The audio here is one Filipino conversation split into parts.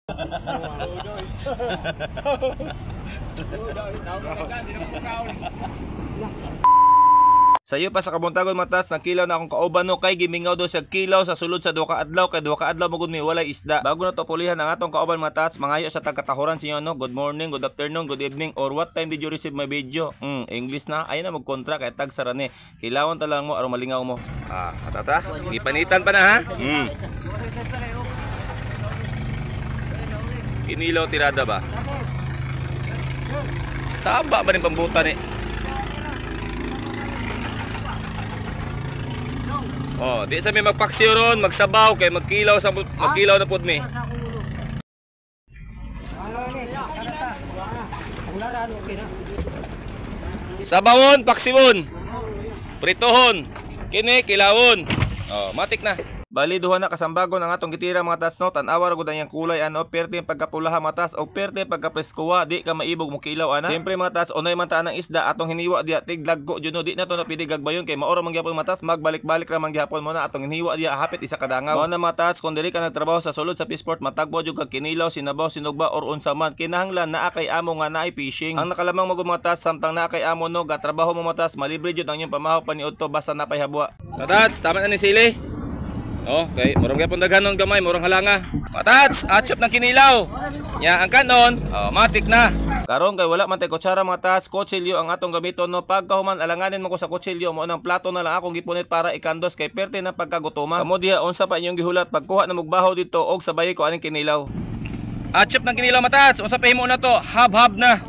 Sayo pa sa kabuntagon matas ng kilaw na akong kauban no kay gimingaw do siya kilaw sa sulod sa duha ka adlaw kay duha ka adlaw magud mi walay isda. Bago na to pulihan ang atong kauban matas, mangayo sa tagkatahuran sinyo no. Good morning, good afternoon, good evening or what time did you receive my video? English na ay na magkontra kay tag sarane. Kilawon ta lang mo aron malingaw mo. Atata. Gipanitan pa na ha. Kinilaw tirada ba? Saba ba rin pambutan eh? Oh, di sa may magpaksiw ron, magsabaw kay magkilaw na pud mi. Sabawon, paksiwon. Pritohon. Kini kilawon. Oh, matik na. Bali duha na kasambagon ang atong gitira mga tas no. Tan-awa ra gud ang kulay ano, perte pagkapulaha matas o perte pagkapreskuha, di ka maibog mo kilaw ana. Siyempre mga tas unay man ta ng isda atong hiniwa diha tiglaggo jud no, di na to napidi gagbayon kay maoro man gyapon matas, magbalik-balik ra man gyapon mo na atong hiniwa diha hapit isa ka dangaw. Mo na matas kun diri ka nagtrabaho sa sulod sa Peaceport matagbo jud kag kinilaw, sinabaw, sinugba or unsa man kinahanglan naa kay amo nga naay fishing. Ang nakalamang magud matas samtang naa kay amo no, gatrabaho mo matas, malibre jud ang inyong pamahaw paniudto basta napay habwa. Matas, tama na ni sili. Okay, murang gyapon daghanon gamay, murang halanga. Matats, atchop ng kinilaw. Nya ang kanon, matik na. Karon kay wala man tay kutsara mga tats, kutsilyo ang atong gamiton no. Pagkahuman alanganin mo ko sa kutsilyo mo nang plato na lang akong gipunit para ikandos kay perte ng pagkagutuma. Kamo diha unsa pa inyong gihulat pagkuha na mugbahaw dito og sabay ko aning kinilaw. Atchop ng kinilaw matats, unsa pa himo na to? Hab-hab na.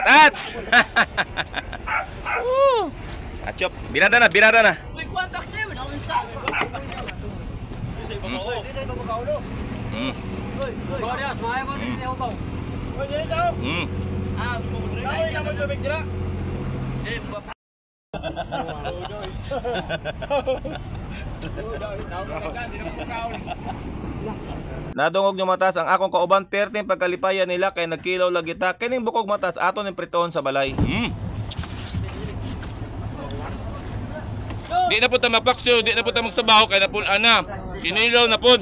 Matats! Atchop, birada na, birada na. Nadungog nyo matas ang akong kauban perting pagkalipayan nila kay nagkilaw lagi ta kining bukog matas aton ng pritohon sa balay. Di na po ta mapaksyo, di na po ta magsabaw kay napulaan na. Kinilaw na pod.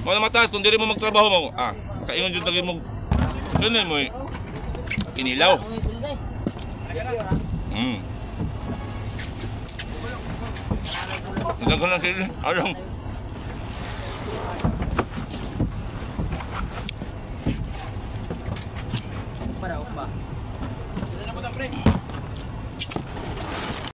Mga matas kung diri mo magtrabaho mo, kaingon jud lagi mo. Ganun mo kinilaw. Ilang ka lang sila. Alam. Para pa. Hindi na po ta pre.